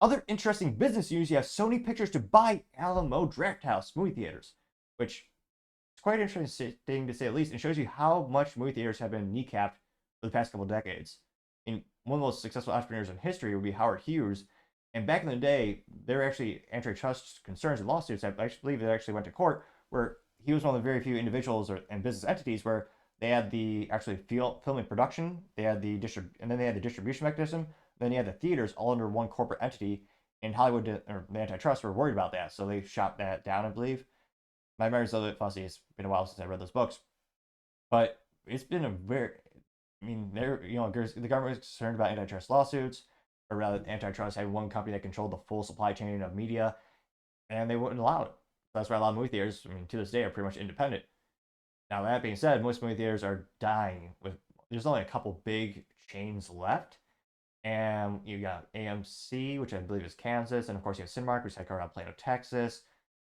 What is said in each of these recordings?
Other interesting business news, you have Sony Pictures to buy Alamo Drafthouse movie theaters, which is quite interesting to say the least, and shows you how much movie theaters have been kneecapped for the past couple of decades. And one of the most successful entrepreneurs in history would be Howard Hughes. And back in the day, there were actually antitrust concerns and lawsuits. I actually believe they actually went to court where he was one of the very few individuals and business entities where they had the actually filming production, they had the and then they had the distribution mechanism, then you had the theaters all under one corporate entity. And Hollywood or the antitrust were worried about that, so they shot that down, I believe. My memory's a little bit fuzzy. It's been a while since I read those books, but it's been a very, I mean, the government was concerned about antitrust lawsuits, or rather, antitrust had one company that controlled the full supply chain of media, and they wouldn't allow it. That's why a lot of movie theaters, I mean, to this day, are pretty much independent. Now, that being said, most movie theaters are dying. There's only a couple big chains left, and you got AMC, which I believe is Kansas, and of course you have Cinemark, which is headquartered out of Plano, Texas.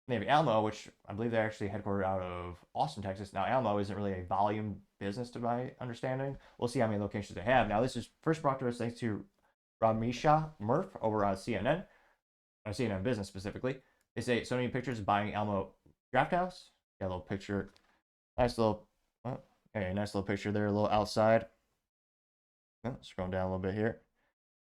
And they have Alamo, which I believe they're actually headquartered out of Austin, Texas. Now, Alamo isn't really a volume business, to my understanding. We'll see how many locations they have. Now, this is first brought to us thanks to Ramisha Murph over on CNN, on CNN Business specifically. They say Sony Pictures is buying Alamo Drafthouse. Got a little picture, nice little picture there, a little outside. Scroll down a little bit here.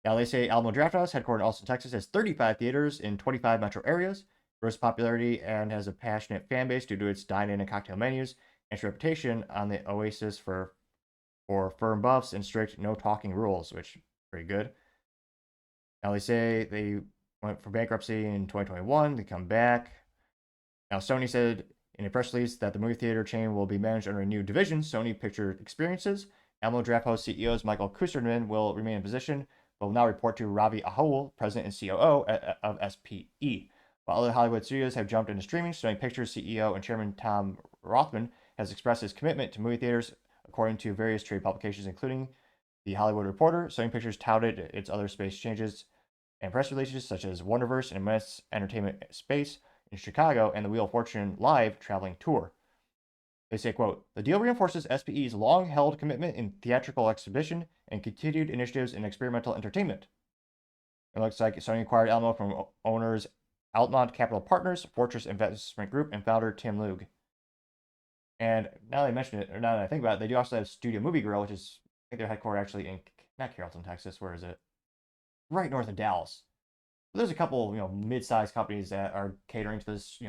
Now they say Alamo Drafthouse, headquartered in Austin, Texas, has 35 theaters in 25 metro areas, grows popularity, and has a passionate fan base due to its dine-in and cocktail menus and its reputation on the Oasis for firm buffs and strict no-talking rules, which is pretty good. Now they say they went for bankruptcy in 2021. They come back. Now Sony said in a press release that the movie theater chain will be managed under a new division, Sony Picture Experiences. Alamo Drafthouse CEOs Michael Kusterman will remain in position, but will now report to Ravi Ahul, president and COO of SPE. While other Hollywood studios have jumped into streaming, Sony Pictures CEO and chairman Tom Rothman has expressed his commitment to movie theaters, according to various trade publications, including The Hollywood Reporter. Sony Pictures touted its other space changes and press releases, such as Wonderverse and Immense Entertainment Space in Chicago and the Wheel of Fortune Live traveling tour. They say, quote, "The deal reinforces SPE's long-held commitment in theatrical exhibition and continued initiatives in experimental entertainment. It looks like Sony acquired Alamo from owners Altamont Capital Partners, Fortress Investment Group, and founder Tim Loog." And now they mention it, or now that I think about it, they do also have Studio Movie Grill, which is, I think they're headquartered actually in, not Carrollton, Texas, where is it? Right north of Dallas. But there's a couple, mid-sized companies that are catering to this,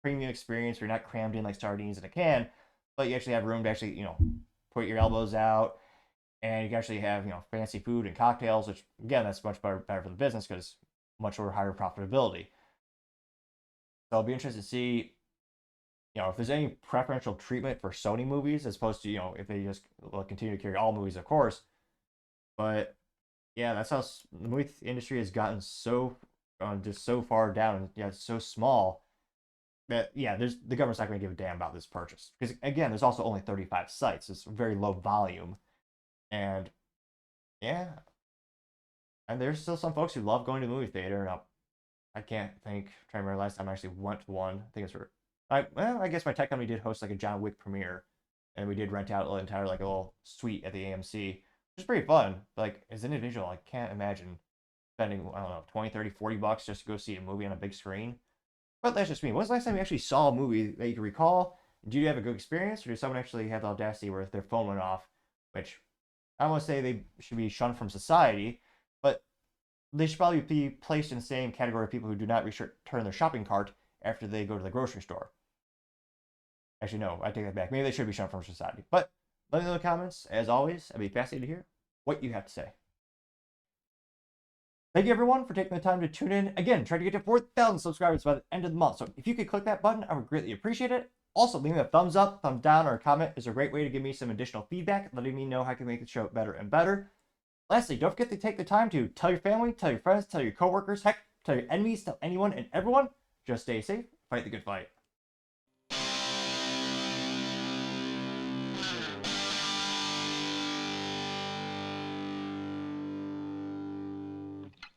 premium experience where you're not crammed in like sardines in a can, but you actually have room to actually, put your elbows out, and you can actually have, fancy food and cocktails, which, again, that's much better for the business because much higher profitability. So I'll be interested to see, if there's any preferential treatment for Sony movies as opposed to, if they just continue to carry all movies, of course. But yeah, that's how the movie industry has gotten so just so far down, and it's so small that the government's not going to give a damn about this purchase because again, there's also only 35 sites. It's very low volume, and and there's still some folks who love going to the movie theater. And I can't think. Trying to remember last time I actually went to one. I think it's for I guess my tech company did host like a John Wick premiere, and we did rent out an entire like a little suite at the AMC, which is pretty fun. Like as an individual, I can't imagine spending, I don't know, 20, 30, $40 just to go see a movie on a big screen. But that's just me. When's the last time you actually saw a movie that you can recall? Did you have a good experience, or did someone actually have the audacity where their phone went off? Which I don't want to say they should be shunned from society, but they should probably be placed in the same category of people who do not return their shopping cart after they go to the grocery store. Actually, no, I take that back. Maybe they should be shunned from society. But let me know in the comments. As always, I'd be fascinated to hear what you have to say. Thank you, everyone, for taking the time to tune in. Again, trying to get to 4,000 subscribers by the end of the month. So if you could click that button, I would greatly appreciate it. Also, leaving a thumbs up, thumb down, or a comment is a great way to give me some additional feedback, letting me know how I can make the show better and better. Lastly, don't forget to take the time to tell your family, tell your friends, tell your coworkers, heck, tell your enemies, tell anyone and everyone. Just stay safe, fight the good fight.